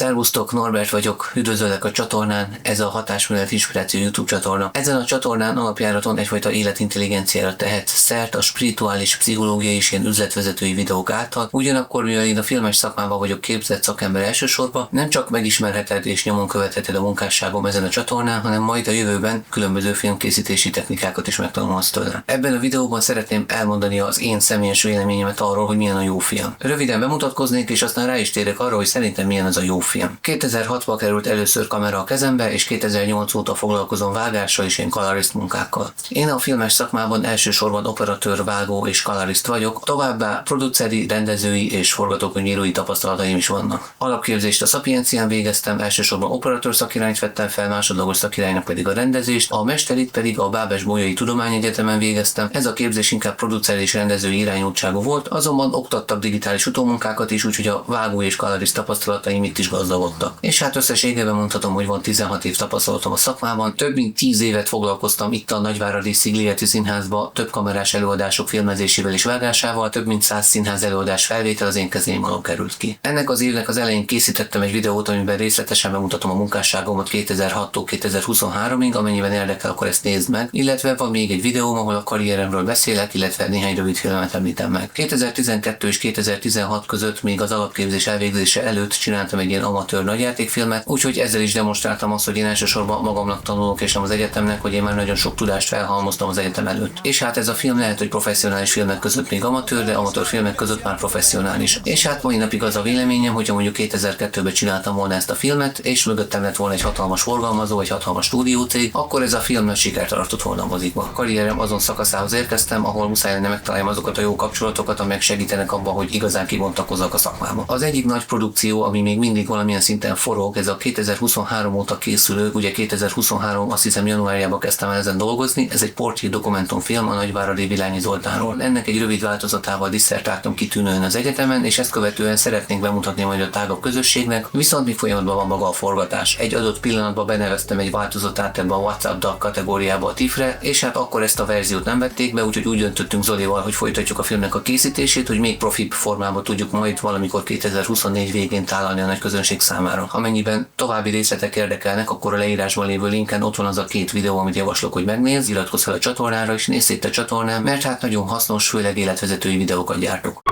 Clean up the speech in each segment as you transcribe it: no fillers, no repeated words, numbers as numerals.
Szervusztok, Norbert vagyok, üdvözöllek a csatornán, ez a Hatásművelet Inspiráció YouTube csatorna. Ezen a csatornán alapjáraton egyfajta életintelligenciára tehet szert a spirituális, pszichológiai és ilyen üzletvezetői videók által. Ugyanakkor, mivel én a filmes szakmában vagyok képzett szakember elsősorban, nem csak megismerheted és nyomon követheted a munkásságom ezen a csatornán, hanem majd a jövőben különböző filmkészítési technikákat is megtanulhatsz tőle. Ebben a videóban szeretném elmondani az én személyes véleményemet arról, hogy milyen a jó film. Röviden bemutatkoznék, és aztán rá is térek arra, hogy szerintem milyen az a jó film. 2006-ban került először kamera a kezembe, és 2008 óta foglalkozom vágással és ilyen colorist munkákkal. Én a filmes szakmában elsősorban operatőr, vágó és colorist vagyok, továbbá produceri, rendezői és forgatókönyvírói tapasztalataim is vannak. Alapképzést a Szapiencián végeztem, elsősorban operatőr szakirányt vettem fel, másodlagos szakiránynak pedig a rendezést, a mesterit pedig a Bábes-Bolyai Tudományegyetemen végeztem. Ez a képzés inkább producer és rendezői irányultságú volt, azonban oktattak digitális utómunkákat is, úgyhogy a vágó és colorist tapasztalataim itt is gazdagodtak. És hát összességében mondhatom, hogy van 16 év tapasztalatom a szakmában, több mint 10 évet foglalkoztam itt a Nagyváradi Sziglieti Színházba, több kamerás előadások filmezésével és vágásával, több mint 100 színház előadás felvétel az én kezém alól került ki. Ennek az évnek az elején készítettem egy videót, amiben részletesen bemutatom a munkásságomat 2006-tól 2023-ig, amennyiben érdekel, akkor ezt nézd meg, illetve van még egy videóm, ahol a karrieremről beszélek, illetve néhány rövid filmet említem meg. 2012 és 2016 között, még az alapképzés elvégzése előtt csináltam egy ilyen amatőr nagyjátékfilmet, úgyhogy ezzel is demonstráltam azt, hogy én elsősorban magamnak tanulok és nem az egyetemnek, hogy én már nagyon sok tudást felhalmoztam az egyetem előtt. És hát ez a film lehet, hogy professzionális filmek között még amatőr, de amatőr filmek között már professzionális. És hát mai napig az a véleményem, hogyha mondjuk 2002-ben csináltam volna ezt a filmet, és mögöttem lett volna egy hatalmas forgalmazó, egy hatalmas stúdiócég, akkor ez a film nagy sikert tartott volna a mozikba. A karrierem azon szakaszához érkeztem, ahol muszáj lenne megtaláljam azokat a jó kapcsolatokat, amelyek segítenek abban, hogy igazán kibontakozzak a szakmába. Az egyik nagy produkció, ami még mindig valamilyen szinten forog, ez a 2023 óta készülő, ugye 2023 azt hiszem januárjában kezdtem el ezen dolgozni, ez egy portré dokumentumfilm a Nagyváradi Vilányi Zoltánról. Ennek egy rövid változatával disszertáltam kitűnően az egyetemen, és ezt követően szeretnénk bemutatni majd a tágabb közösségnek, viszont még folyamatban van maga a forgatás. Egy adott pillanatban beneveztem egy változatát ebbe a WhatsApp DAC kategóriába a TIFF-re, és hát akkor ezt a verziót nem vették be, úgyhogy úgy döntöttünk Zolival, hogy folytatjuk a filmnek a készítését, hogy még profibb formában tudjuk majd valamikor 2024 végén tálalni a nagy közönség számára. Amennyiben további részletek érdekelnek, akkor a leírásban lévő linken ott van az a 2 videó, amit javaslok, hogy megnézz, iratkozz fel a csatornára és nézz szét a csatornán, mert hát nagyon hasznos, főleg életvezetői videókat gyártok.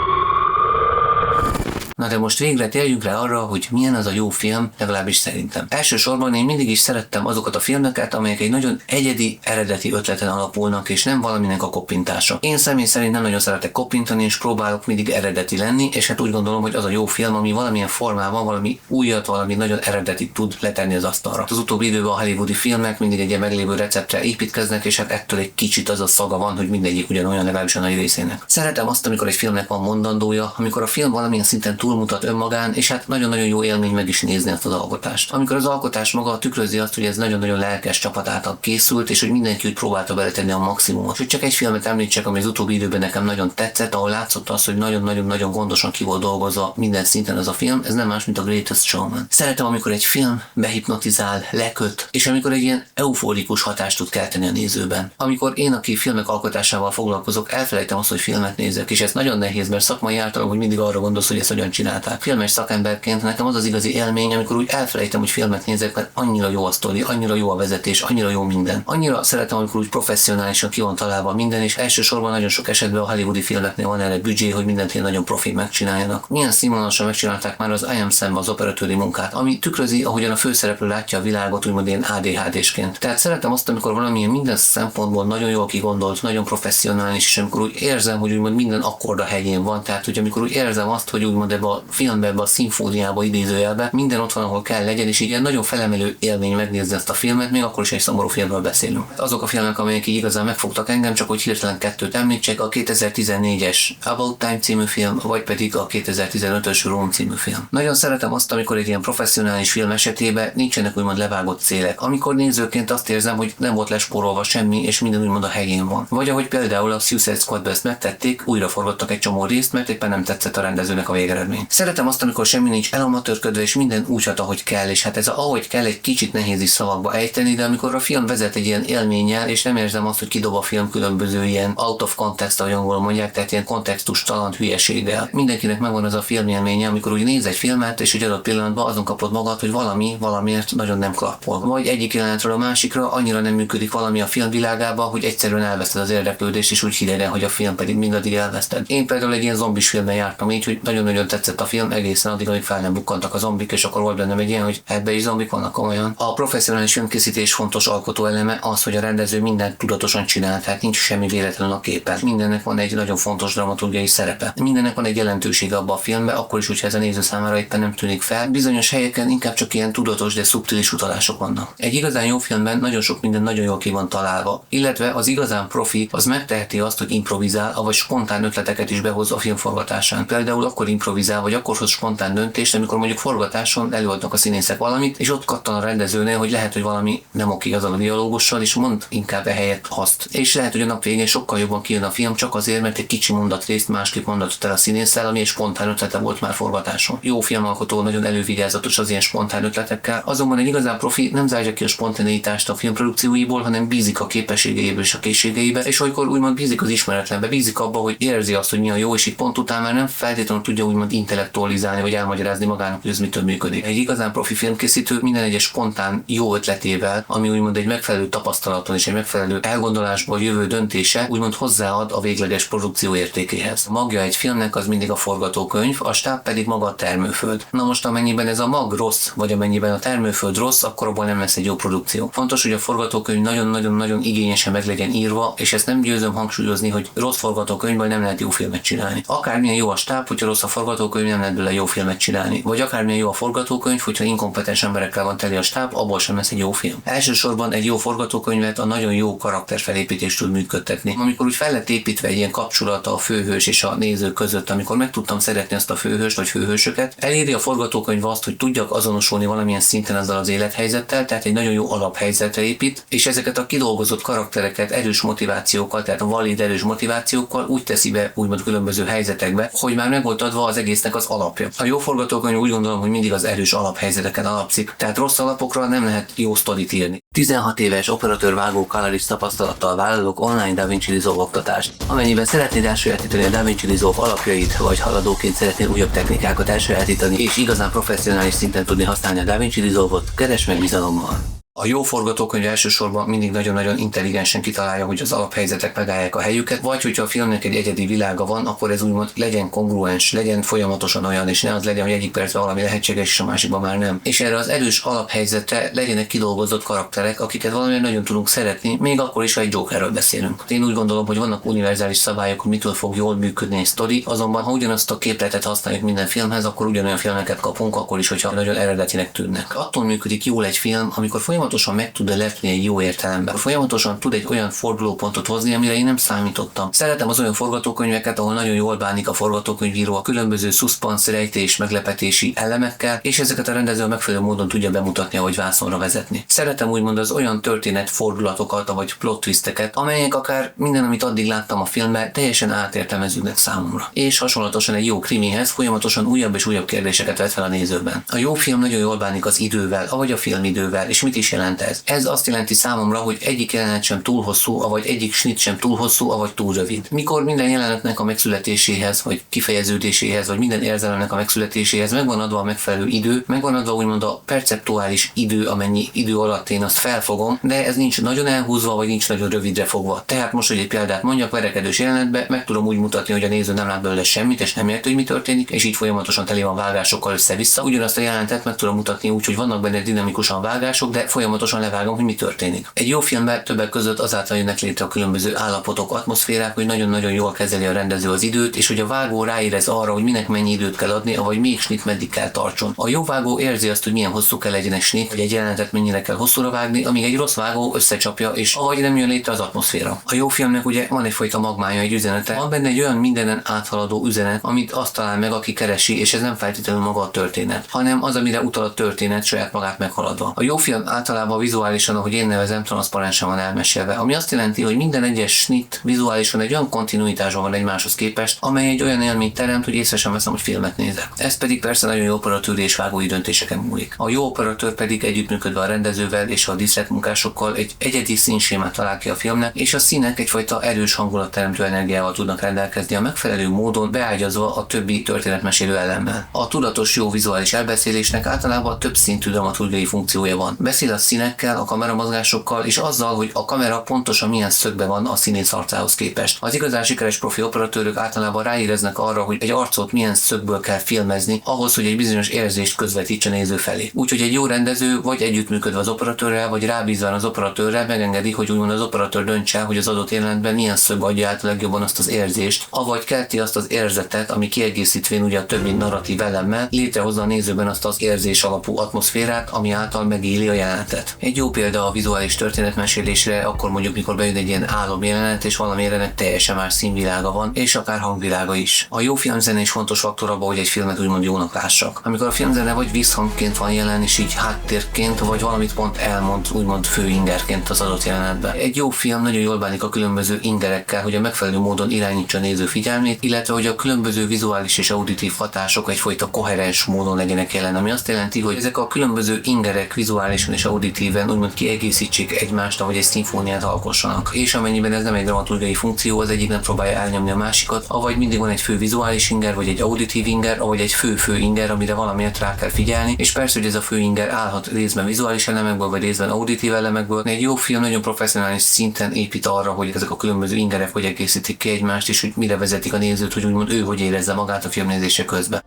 Na de most végre térjünk rá arra, hogy milyen az a jó film, legalábbis szerintem. Elsősorban én mindig is szerettem azokat a filmeket, amelyek egy nagyon egyedi, eredeti ötleten alapulnak, és nem valaminek a koppintása. Én személy szerint nem nagyon szeretek koppintani, és próbálok mindig eredeti lenni, és hát úgy gondolom, hogy az a jó film, ami valamilyen formában, valami újat, valami nagyon eredetit tud letenni az asztalra. Az utóbbi időben a hollywoodi filmek mindig egy ilyen meglévő receptre építkeznek, és hát ettől egy kicsit az a szaga van, hogy mindegyik ugyanolyan, legalábbis a nagy részének. Szeretem azt, amikor egy filmnek van mondandója, amikor a film valamilyen szinten túlmutat önmagán, és hát nagyon-nagyon jó élmény meg is nézni ezt az alkotást. Amikor az alkotás maga tükrözi azt, hogy ez nagyon-nagyon lelkes csapat által készült, és hogy mindenki úgy próbálta beletenni a maximumot. Hogy csak egy filmet említsek, ami az utóbbi időben nekem nagyon tetszett, ahol látszott az, hogy nagyon-nagyon gondosan ki volt dolgozva minden szinten az a film, ez nem más, mint a Greatest Showman. Szeretem, amikor egy film behipnotizál, leköt, és amikor egy ilyen euforikus hatást tud kelteni a nézőben. Amikor én, aki filmek alkotásával foglalkozok, elfelejtem azt, hogy filmet nézek, és ez nagyon nehéz, mert szakmai általában, hogy mindig arra gondolsz, hogy ezt hogyan csinálták. Filmes szakemberként nekem az az igazi élmény, amikor úgy elfelejtem, hogy filmet nézek, mert annyira jó a sztori, annyira jó a vezetés, annyira jó minden. Annyira szeretem, amikor úgy professzionálisan ki van találva minden, és elsősorban nagyon sok esetben a hollywoodi filmeknél van erre büdzsé, hogy mindent ilyen nagyon profi megcsináljanak. Milyen színvonalasan megcsinálták már az I Am Sam az operatőri munkát, ami tükrözi, ahogyan a főszereplő látja a világot, úgymond ilyen ADHD-sként. Tehát szeretem azt, amikor valamilyen minden szempontból nagyon jól kigondolt, nagyon professzionális, és amikor úgy érzem, hogy úgymond minden akkord a helyén van, tehát hogy amikor úgy érzem azt, hogy úgymond ebbe a filmbe, ebbe a szimfóniába, idézőjelbe, minden ott van, ahol kell legyen, és így ilyen nagyon felemelő élmény megnézni ezt a filmet, még akkor is egy szomorú filmről beszélünk. Azok a filmek, amelyek így igazán megfogtak engem, csak hogy hirtelen 2-t említsek, a 2014-es About Time című film, vagy pedig a 2015-ös Rome című film. Nagyon szeretem azt, amikor egy ilyen professzionális film esetében nincsenek úgymond levágott célek. Amikor nézőként azt érzem, hogy nem volt lespórolva semmi, és minden úgymond a helyén van. Vagy ahogy például a Suicide Squadban ezt megtették, újra forgattak egy csomó részt, mert éppen nem tetszett a rendezőnek a végeredmény. élmény. Szeretem azt, amikor semmi nincs elamatőrködve, és minden úgy hat, ahogy kell, és hát ez ahogy kell egy kicsit nehéz is szavakba ejteni, de amikor a film vezet egy ilyen élménnyel, és nem érzem azt, hogy kidob a film különböző ilyen out of context, ahogy angolul mondják, tehát ilyen kontextustalan hülyeséggel. Mindenkinek megvan az a filmélménye, amikor úgy néz egy filmet, és egy adott pillanatban azon kapod magad, hogy valamiért nagyon nem klappol. Vagy egyik jelenetről a másikra annyira nem működik valami a filmvilágában, hogy egyszerűen elveszted az érdeklődést, és úgy hideg el, hogy a film pedig mindaddig elveszted. Én például egy ilyen zombis filmben jártam így, hogy nagyon-nagyon tetszett a film egészen addig, amíg fel nem bukkantak a zombik, és akkor volt bennem egy ilyen, hogy ebbe is zombik vannak komolyan. A professzionális filmkészítés fontos alkotó eleme az, hogy a rendező mindent tudatosan csinál, tehát nincs semmi véletlen a képen. Mindennek van egy nagyon fontos dramaturgiai szerepe. Mindennek van egy jelentősége abban a filmben, akkor is, hogyha ez a néző számára éppen nem tűnik fel. Bizonyos helyeken inkább csak ilyen tudatos, de szubtilis utalások vannak. Egy igazán jó filmben nagyon sok minden nagyon jól ki van találva, illetve az igazán profi az megteheti azt, hogy improvizál, vagy spontán ötleteket is behoz a film forgatásán. Például akkor improvizál, vagy akkor hoz spontán döntést, amikor mondjuk forgatáson előadnak a színészek valamit, és ott kattan a rendezőnél, hogy lehet, hogy valami nem oké azzal a dialógussal, és mond inkább ehelyett azt. És lehet, hogy a nap végén sokkal jobban kijön a film, csak azért, mert egy kicsi mondatrészt másképp mondatott el a színésszel, ami egy spontán ötlete volt már forgatáson. Jó filmalkotó nagyon elővigyázatos az ilyen spontán ötletekkel, azonban egy igazán profi nem zárja ki a spontaneitást a filmprodukcióiból, hanem bízik a képességeiből és a készségeibe, és olykor úgymond bízik az ismeretlenbe, bízik abba, hogy érzi azt, hogy mi a jó, és így pont után már nem feltétlenül tudja úgymond intellektualizálni vagy elmagyarázni magának, hogy ez mitől működik. Egy igazán profi filmkészítő minden egyes spontán jó ötletével, ami úgymond egy megfelelő tapasztalaton és egy megfelelő elgondolásból jövő döntése, úgymond hozzáad a végleges produkció értékéhez. A magja egy filmnek az mindig a forgatókönyv, a stáb pedig maga a termőföld. Na most amennyiben ez a mag rossz, vagy amennyiben a termőföld rossz, akkor abból nem lesz egy jó produkció. Fontos, hogy a forgatókönyv nagyon-nagyon-nagyon igényesen meg legyen írva, és ezt nem győzöm hangsúlyozni, hogy rossz forgatókönyvből nem lehet jó filmet csinálni. Akármilyen jó a stáb, hogyha rossz a forgatókönyv, nem lehet belőle jó filmet csinálni. Vagy akármilyen jó a forgatókönyv, hogyha inkompetens emberekkel van teli a stáb, abból sem lesz egy jó film. Elsősorban egy jó forgatókönyvet a nagyon jó karakterfelépítést tud működtetni. Amikor úgy fel lett építve egy ilyen kapcsolata a főhős és a néző között, amikor meg tudtam szeretni azt a főhőst vagy főhősöket, eléri a forgatókönyv azt, hogy tudjak azonosulni valamilyen szinten azzal az élethelyzettel, tehát egy nagyon jó alaphelyzetre épít, és ezeket a kidolgozott karaktereket erős motivációkkal, tehát valid erős motivációkkal úgy teszi be úgymond különböző helyzetekbe, hogy már meg volt adva az egésznek az alapja. A jó forgatókönyv úgy gondolom, hogy mindig az erős alaphelyzeteken alapszik, tehát rossz alapokra nem lehet jó sztorit írni. 16 éves operatőr-vágó colorist tapasztalattal vállalok online DaVinci Resolve oktatást. Amennyiben szeretnéd elsajátítani a DaVinci Resolve alapjait, vagy haladóként szeretnél újabb technikákat elsajátítani, és igazán professzionális szinten tudni használni a DaVinci Resolve-ot, keresd meg bizalommal! A jó forgatókönyv elsősorban mindig nagyon-nagyon intelligensen kitalálja, hogy az alaphelyzetek megállják a helyüket, vagy hogyha a filmnek egy egyedi világa van, akkor ez úgymond legyen kongruens, legyen folyamatosan olyan, és ne az legyen, hogy egyik percben valami lehetséges, és a másikban már nem. És erre az erős alaphelyzetre legyenek kidolgozott karakterek, akiket valamilyen nagyon tudunk szeretni, még akkor is, ha egy Jokerről beszélünk. Én úgy gondolom, hogy vannak univerzális szabályok, hogy mitől fog jól működni egy sztori, azonban ha ugyanazt a képletet használjuk minden filmhez, akkor ugyanolyan filmeket kapunk, akkor is, hogyha nagyon eredetinek tűnnek. Attól működik jól egy film, amikor folyamatosan meg tud lepni egy jó értelemben. Folyamatosan tud egy olyan fordulópontot hozni, amire én nem számítottam. Szeretem az olyan forgatókönyveket, ahol nagyon jól bánik a forgatókönyvíró a különböző suspense, rejtés, meglepetési elemekkel, és ezeket a rendező megfelelő módon tudja bemutatni, ahogy vászonra vezetni. Szeretem úgymond az olyan történetfordulatokat, vagy plot twisteket, amelyek akár minden, amit addig láttam a filmben, teljesen átértelmeződnek számomra. És hasonlatosan egy jó krimihez folyamatosan újabb és újabb kérdéseket vet fel a nézőben. A jó film nagyon jól bánik az idővel, avagy a filmidővel, és mit is jelent ez? Ez azt jelenti számomra, hogy egyik jelenet sem túl hosszú, avagy egyik snit sem túl hosszú, avagy túl rövid. Mikor minden jelenetnek a megszületéséhez, vagy kifejeződéséhez, vagy minden érzelemnek a megszületéséhez megvan adva a megfelelő idő, megvan adva úgymond a perceptuális idő, amennyi idő alatt én azt felfogom, de ez nincs nagyon elhúzva, vagy nincs nagyon rövidre fogva. Tehát most, hogy egy példát mondjak, verekedős jelenetben meg tudom úgy mutatni, hogy a néző nem lát belőle semmit, és nem érti, hogy mi történik, és így folyamatosan tele van vágásokkal össze-vissza. Ugyanazt a jelenetet meg tudom mutatni úgy, hogy vannak benne dinamikusan vágások, de folyamatosan levágom, hogy mi történik. Egy jó filmben többek között azáltal jönnek létre a különböző állapotok, atmoszférák, hogy nagyon-nagyon jól kezeli a rendező az időt, és hogy a vágó ráérez arra, hogy minek mennyi időt kell adni, vagy még snit meddig kell tartson. A jó vágó érzi azt, hogy milyen hosszú kell legyen egy snit, hogy egy jelenetet mennyire kell hosszúra vágni, amíg egy rossz vágó összecsapja, és ahogy nem jön létre az atmoszféra. A jó filmnek ugye van egyfajta magmája, egy üzenete, van benne egy olyan mindenen áthaladó üzenet, amit azt talál meg, aki keresi, és ez nem feltétlenül maga a történet, hanem az, amire utal a történet saját magát meghaladva. A jó film általában általában vizuálisan, ahogy én nevezem, transzparensen van elmesélve, ami azt jelenti, hogy minden egyes snit vizuálisan egy olyan kontinuitásban van egymáshoz képest, amely egy olyan élményt teremt, hogy észre sem veszem, hogy filmet nézek. Ez pedig persze nagyon jó operatőri és vágói döntéseken múlik. A jó operatőr pedig együttműködve a rendezővel és a díszletmunkásokkal egy egyedi színsémát talál ki a filmnek, és a színek egyfajta erős hangulatteremtő energiával tudnak rendelkezni a megfelelő módon, beágyazva a többi történetmesélő elemmel. A tudatos jó vizuális elbeszélésnek általában több szintű dramaturgiai funkciója van. Beszél a színekkel, a kameramozgásokkal és azzal, hogy a kamera pontosan milyen szögben van a színész arcához képest. Az igazán sikeres profi operatőrök általában ráéreznek arra, hogy egy arcot milyen szögből kell filmezni, ahhoz, hogy egy bizonyos érzést közvetítsen a néző felé. Úgyhogy egy jó rendező vagy együttműködve az operatőrrel, vagy rábízva az operatőrrel megengedi, hogy úgymond az operatőr döntse, hogy az adott jelenetben milyen szög adja át a legjobban azt az érzést, avagy kelti azt az érzetet, ami kiegészítvén ugye a többi narratív elemmel létrehozza a nézőben azt az érzés alapú atmoszférát, ami által megéli a jelenetet. Egy jó példa a vizuális történetmesélésre akkor mondjuk, mikor bejön egy ilyen álomjelenet, és valamilyen teljesen más színvilága van, és akár hangvilága is. A jó filmzene is fontos faktor abban, hogy egy filmet úgymond jónak lássak. Amikor a filmzene vagy visszhangként van jelen, és így háttérként, vagy valamit pont elmond, úgymond főingerként az adott jelenetben. Egy jó film nagyon jól bánik a különböző ingerekkel, hogy a megfelelő módon irányítsa a néző figyelmét, illetve hogy a különböző vizuális és auditív hatások egyfajta koherens módon legyenek jelen, ami azt jelenti, hogy ezek a különböző ingerek vizuálisan és auditíven úgymond kiegészítsék egymást, ahogy egy szimfóniát alkossanak. És amennyiben ez nem egy dramaturgiai funkció, az egyik nem próbálja elnyomni a másikat, avagy mindig van egy fő vizuális inger, vagy egy auditív inger, avagy egy fő inger, amire valamiért rá kell figyelni, és persze, hogy ez a fő inger állhat részben vizuális elemekből, vagy részben auditív elemekből. Egy jó film nagyon professzionális szinten épít arra, hogy ezek a különböző ingerek hogy egészítik ki egymást, és hogy mire vezetik a nézőt, hogy úgymond ő hogy érezze magát a filmnézése közben.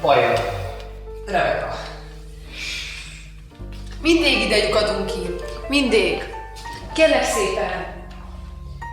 Vajon, Rebecca, mindig ide lyukadunk ki. Mindig. Kérlek szépen,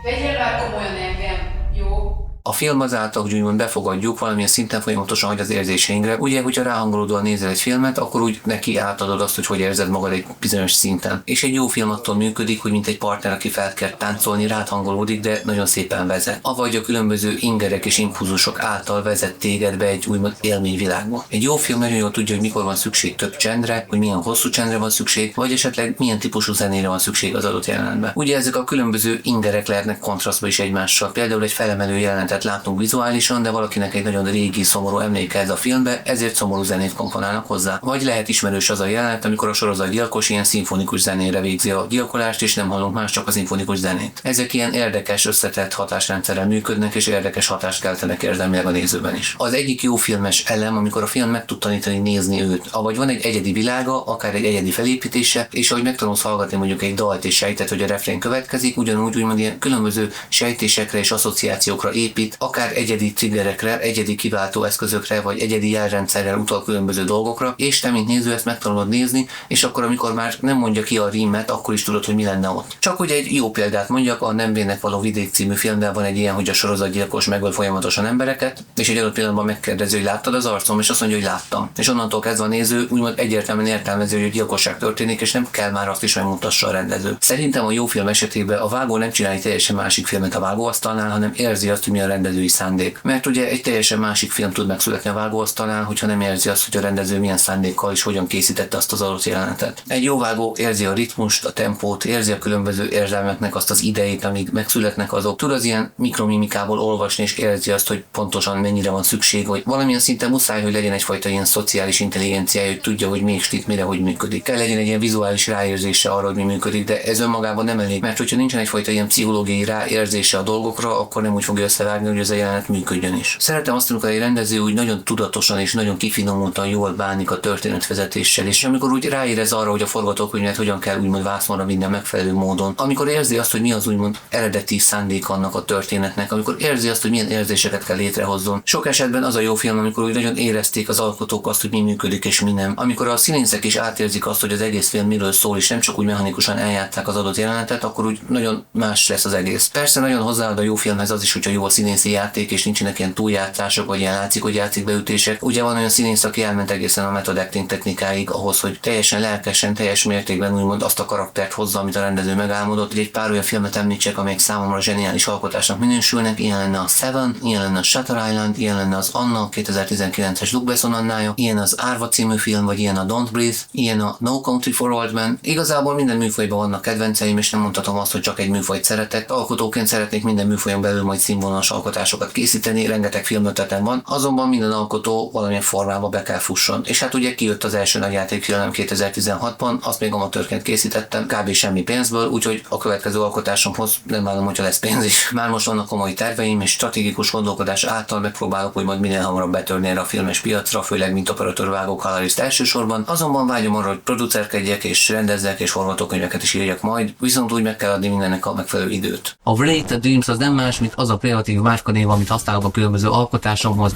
vegyél már komolyan engem, jó? A film azáltal, hogy úgymond befogadjuk, valamilyen szinten folyamatosan hagy az érzéseinkre. Ugye, hogyha ráhangolódóan nézel egy filmet, akkor úgy neki átadod azt, hogy érzed magad egy bizonyos szinten. És egy jó film attól működik, hogy mint egy partner, aki fel kell táncolni, rád hangolódik, de nagyon szépen vezet. Avagy a különböző ingerek és impulzusok által vezet téged be egy úgymond élményvilágba. Egy jó film nagyon jól tudja, hogy mikor van szükség több csendre, hogy milyen hosszú csendre van szükség, vagy esetleg milyen típusú zenére van szükség az adott jelenetben. Ugye ezek a különböző ingerek lehetnek kontrasztba is egymással. Például egy felemelő jelenetet látunk vizuálisan, de valakinek egy nagyon régi, szomorú emléke ez a filmbe, ezért szomorú zenét komponálnak hozzá. Vagy lehet ismerős az a jelenet, amikor a sorozatgyilkos ilyen szimfonikus zenére végzi a gyilkolást, és nem hallunk más, csak a szimfonikus zenét. Ezek ilyen érdekes, összetett hatásrendszerrel működnek, és érdekes hatást keltenek érzelmileg a nézőben is. Az egyik jó filmes elem, amikor a film meg tud tanítani nézni őt, avagy van egy egyedi világa, akár egy egyedi felépítése, és ahogy megtanulsz hallgatni mondjuk egy dalt és sejted, hogy a refrén következik, ugyanúgy úgymond ilyen különböző sejtésekre és asszociációkra épít, akár egyedi triggerekre, egyedi kiváltó eszközökre, vagy egyedi jelrendszerrel utal különböző dolgokra, és te, mint néző, ezt meg tanulod nézni, és akkor, amikor már nem mondja ki a rímet, akkor is tudod, hogy mi lenne ott. Csak hogy egy jó példát mondjak, a Nem vének való vidék című filmben van egy ilyen, hogy a sorozatgyilkos megöl folyamatosan embereket, és egy adott pillanatban megkérdezi, hogy láttad az arcom, és azt mondja, hogy láttam. És onnantól kezdve a néző úgymond egyértelműen értelmezi, hogy gyilkosság történik, és nem kell már azt is megmutassa a rendező. Szerintem a jó film esetében a vágó nem csinál egy teljesen másik filmet a vágóasztalnál, hanem érzi azt, hogy mi a rendezői szándék. Mert ugye egy teljesen másik film tud megszületni a vágóasztalnál, hogyha nem érzi azt, hogy a rendező milyen szándékkal és hogyan készítette azt az adott jelenetet. Egy jó vágó érzi a ritmust, a tempót, érzi a különböző érzelmeknek azt az idejét, amíg megszületnek azok. Tud az ilyen mikromimikából olvasni, és érzi azt, hogy pontosan mennyire van szükség, hogy valamilyen szinten muszáj, hogy legyen egyfajta ilyen szociális intelligenciája, hogy tudja, hogy mi is mire, hogy működik. Kell legyen egy ilyen vizuális ráérzése arra, hogy mi működik, de ez önmagában nem elég, mert hogyha nincsen egyfajta ilyen pszichológiai ráérzése a dolgokra, akkor nem úgy fogja összevágni, hogy ez a jelenet működjön is. Szeretem azt, amikor egy rendező úgy nagyon tudatosan és nagyon kifinomultan jól bánik a történetvezetéssel, és amikor úgy ráérez arra, hogy a forgatókönyvet hogyan kell úgymond vászonra vinni a megfelelő módon, amikor érzi azt, hogy mi az úgymond eredeti szándék annak a történetnek, amikor érzi azt, hogy milyen érzéseket kell létrehozzon. Sok esetben az a jó film, amikor úgy nagyon érezték az alkotók azt, hogy mi működik és mi nem. Amikor a színészek is átérzik azt, hogy az egész film miről szól, és nem csak úgy mechanikusan eljátszák az adott jelenetet, akkor úgy nagyon más lesz az egész. Persze nagyon hozzáad a jó filmhez az is, hogyha jó a színész színészi játék, és nincsenek ilyen túljátszások, vagy ilyen látszik, hogy játszik beütések. Ugye van olyan színész, aki elment egészen a method acting technikáig ahhoz, hogy teljesen lelkesen, teljes mértékben úgymond azt a karaktert hozza, amit a rendező megálmodott. Egy pár olyan filmet említsek, amelyek számomra zseniális alkotásnak minősülnek. Ilyen lenne a Seven, ilyen lenne a Shutter Island, ilyen lenne az Anna 2019-es Luc Besson Annája, ilyen az Árva című film, vagy ilyen a Don't Breathe, ilyen a No Country for Old Men. Igazából minden műfajban vannak kedvenceim, és nem mondhatom azt, hogy csak egy műfajt szeretek. Alkotóként szeretnék minden műfajon belül majd színvonalas alkotásokat készíteni, rengeteg filmötletem van, azonban minden alkotó valamilyen formában be kell fusson. És hát ugye kijött az első nagy játékfilm 2016-ban, azt még amatőrként készítettem, kb. Semmi pénzből, úgyhogy a következő alkotásomhoz nem várom, hogyha lesz pénz is. Már most vannak komoly terveim, és stratégikus gondolkodás által megpróbálok, hogy majd minél hamarabb betörni erre a filmes piacra, főleg mint operatőr vágó colorist elsősorban. Azonban vágyom arra, hogy producerkedjek és rendezzek és forgatókönyveket is írjak majd, viszont úgy meg kell adni mindennek a megfelelő időt. A Related Dreams az nem más, mint az a kreatív márkanév, amit használok a különböző alkotásomhoz.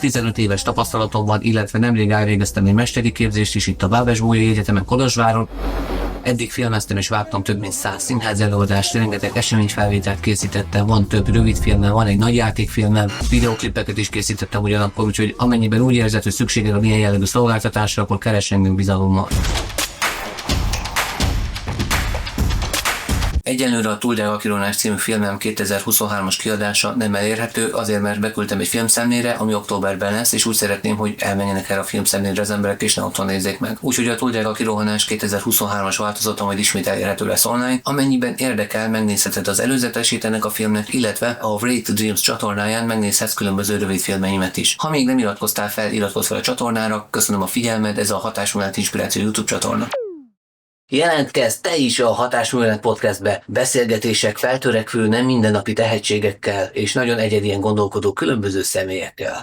15 éves tapasztalatom van, illetve nemrég elvégeztem egy mesteri képzést is itt a Bábes-Bolyai Egyetemen Kolozsváron. Eddig filmeztem és vágtam több mint 100 színház előadást, rengeteg eseményfelvételt készítettem, van több rövidfilmem, van egy nagy játékfilmem, videóklipeket is készítettem ugyanakkor, úgyhogy amennyiben úgy érzed, hogy szükséged van ilyen jellegű szolgáltatásra, akkor keres engem bizalommal. Egyelőre a Túl drága kirónás című filmem 2023-as kiadása nem elérhető, azért mert beküldtem egy filmszemlére, ami októberben lesz, és úgy szeretném, hogy elmenjenek erre a filmszemlére az emberek, és ne otthon nézzék meg. Úgyhogy a Túl drága kirónás 2023-as változata majd ismét elérhető lesz online. Amennyiben érdekel, megnézheted az előzetesét ennek a filmnek, illetve a Rated Dreams csatornáján megnézhetsz különböző rövidfilmeimet is. Ha még nem iratkoztál fel, iratkozz fel a csatornára, köszönöm a figyelmed, ez a Hatásművelet Inspiráció YouTube csatorna. Jelentkezz te is a Hatásművelet Podcastbe, beszélgetések feltörekvő, nem mindennapi tehetségekkel és nagyon egyedien gondolkodó különböző személyekkel.